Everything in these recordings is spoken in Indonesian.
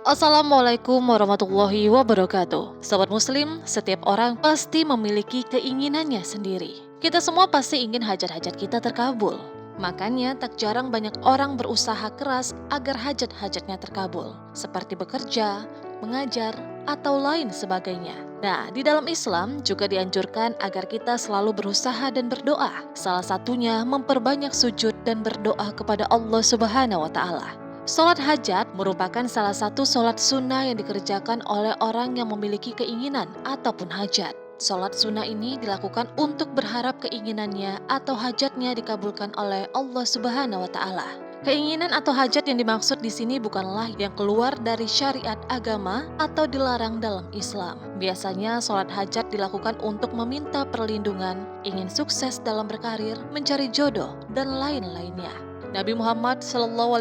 Assalamualaikum warahmatullahi wabarakatuh. Sobat Muslim, setiap orang pasti memiliki keinginannya sendiri. Kita semua pasti ingin hajat-hajat kita terkabul. Makanya tak jarang banyak orang berusaha keras agar hajat-hajatnya terkabul, seperti bekerja, mengajar, atau lain sebagainya. Nah, di dalam Islam juga dianjurkan agar kita selalu berusaha dan berdoa. Salah satunya memperbanyak sujud dan berdoa kepada Allah Subhanahu wa Ta'ala. Sholat hajat merupakan salah satu sholat sunnah yang dikerjakan oleh orang yang memiliki keinginan ataupun hajat. Sholat sunnah ini dilakukan untuk berharap keinginannya atau hajatnya dikabulkan oleh Allah Subhanahu wa Ta'ala. Keinginan atau hajat yang dimaksud di sini bukanlah yang keluar dari syariat agama atau dilarang dalam Islam. Biasanya sholat hajat dilakukan untuk meminta perlindungan, ingin sukses dalam berkarir, mencari jodoh, dan lain-lainnya. Nabi Muhammad SAW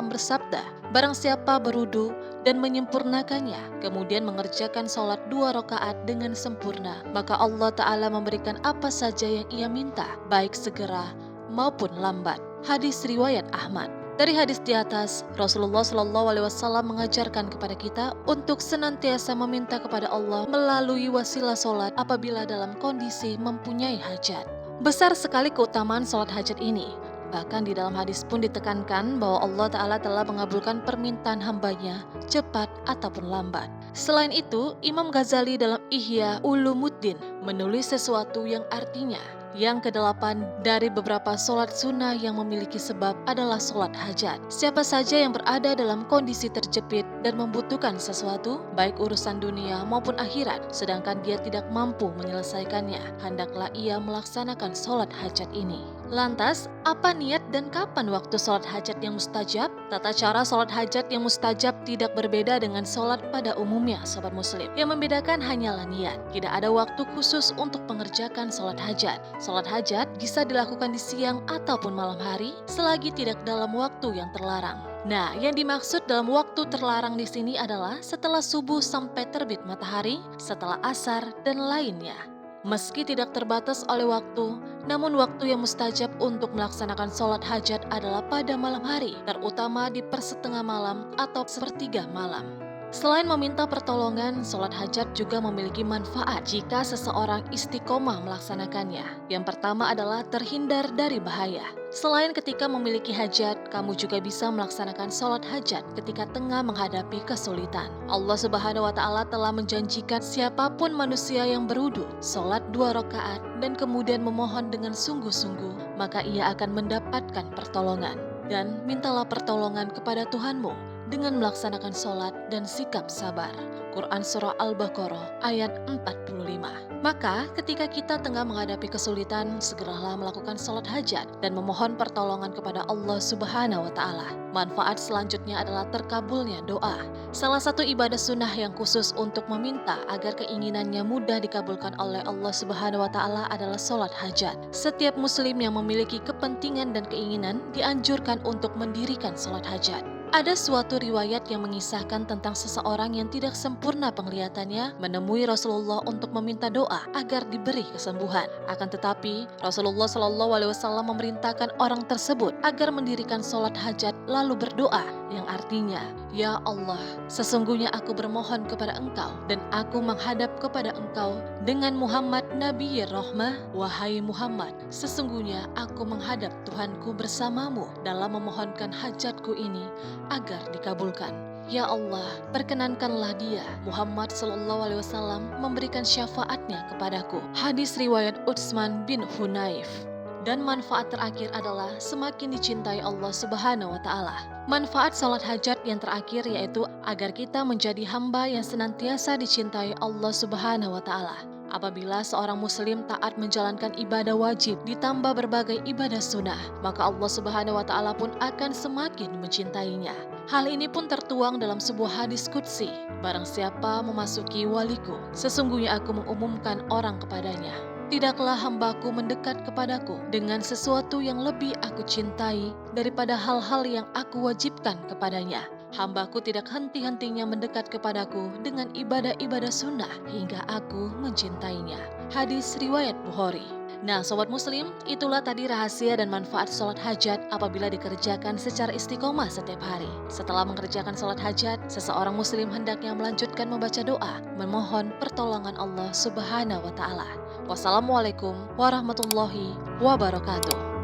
bersabda, barang siapa berudu dan menyempurnakannya, kemudian mengerjakan sholat 2 rakaat dengan sempurna, maka Allah Ta'ala memberikan apa saja yang ia minta, baik segera maupun lambat. Hadis riwayat Ahmad. Dari hadis di atas, Rasulullah SAW mengajarkan kepada kita untuk senantiasa meminta kepada Allah melalui wasilah sholat apabila dalam kondisi mempunyai hajat. Besar sekali keutamaan sholat hajat ini. Bahkan di dalam hadis pun ditekankan bahwa Allah Ta'ala telah mengabulkan permintaan hambanya cepat ataupun lambat. Selain itu, Imam Ghazali dalam Ihya Ulumuddin menulis sesuatu yang artinya yang kedelapan dari beberapa sholat sunnah yang memiliki sebab adalah sholat hajat. Siapa saja yang berada dalam kondisi terjepit dan membutuhkan sesuatu, baik urusan dunia maupun akhirat, sedangkan dia tidak mampu menyelesaikannya, hendaklah ia melaksanakan sholat hajat ini. Lantas, apa niat dan kapan waktu sholat hajat yang mustajab? Tata cara sholat hajat yang mustajab tidak berbeda dengan sholat pada umumnya, Sobat Muslim. Yang membedakan hanyalah niat. Tidak ada waktu khusus untuk mengerjakan sholat hajat. Sholat hajat bisa dilakukan di siang ataupun malam hari, selagi tidak dalam waktu yang terlarang. Nah, yang dimaksud dalam waktu terlarang di sini adalah setelah subuh sampai terbit matahari, setelah asar, dan lainnya. Meski tidak terbatas oleh waktu, namun waktu yang mustajab untuk melaksanakan sholat hajat adalah pada malam hari, terutama di persetengah malam atau sepertiga malam. Selain meminta pertolongan, sholat hajat juga memiliki manfaat jika seseorang istiqomah melaksanakannya. Yang pertama adalah terhindar dari bahaya. Selain ketika memiliki hajat, kamu juga bisa melaksanakan sholat hajat ketika tengah menghadapi kesulitan. Allah Subhanahu wa Ta'ala telah menjanjikan siapapun manusia yang berudu, sholat 2 rakaat, dan kemudian memohon dengan sungguh-sungguh, maka ia akan mendapatkan pertolongan. Dan mintalah pertolongan kepada Tuhanmu dengan melaksanakan sholat dan sikap sabar. Quran Surah Al-Baqarah ayat 45. Maka ketika kita tengah menghadapi kesulitan, segeralah melakukan sholat hajat dan memohon pertolongan kepada Allah Subhanahu wa Ta'ala. Manfaat selanjutnya adalah terkabulnya doa. Salah satu ibadah sunnah yang khusus untuk meminta agar keinginannya mudah dikabulkan oleh Allah Subhanahu wa Ta'ala adalah sholat hajat. Setiap muslim yang memiliki kepentingan dan keinginan dianjurkan untuk mendirikan sholat hajat. Ada suatu riwayat yang mengisahkan tentang seseorang yang tidak sempurna penglihatannya menemui Rasulullah untuk meminta doa agar diberi kesembuhan. Akan tetapi, Rasulullah SAW memerintahkan orang tersebut agar mendirikan sholat hajat lalu berdoa, yang artinya, "Ya Allah, sesungguhnya aku bermohon kepada Engkau dan aku menghadap kepada Engkau dengan Muhammad Nabi Rahmah. Wahai Muhammad, sesungguhnya aku menghadap Tuhanku bersamamu dalam memohonkan hajatku ini agar dikabulkan. Ya Allah, perkenankanlah dia, Muhammad SAW, memberikan syafaatnya kepadaku." Hadis riwayat Utsman bin Hunayf. Dan manfaat terakhir adalah semakin dicintai Allah Subhanahu wa Ta'ala. Manfaat sholat hajat yang terakhir yaitu agar kita menjadi hamba yang senantiasa dicintai Allah Subhanahu wa Ta'ala. Apabila seorang muslim taat menjalankan ibadah wajib ditambah berbagai ibadah sunnah, maka Allah Subhanahu wa Ta'ala pun akan semakin mencintainya. Hal ini pun tertuang dalam sebuah hadis qudsi. Barang siapa memasuki waliku, sesungguhnya aku mengumumkan orang kepadanya. Tidaklah hambaku mendekat kepadaku dengan sesuatu yang lebih aku cintai daripada hal-hal yang aku wajibkan kepadanya. Hambaku tidak henti-hentinya mendekat kepadaku dengan ibadah-ibadah sunnah hingga aku mencintainya. Hadis riwayat Bukhari. Nah, sobat muslim, itulah tadi rahasia dan manfaat sholat hajat apabila dikerjakan secara istiqomah setiap hari. Setelah mengerjakan sholat hajat, seseorang muslim hendaknya melanjutkan membaca doa, memohon pertolongan Allah Subhanahu wa Ta'ala. Wassalamualaikum warahmatullahi wabarakatuh.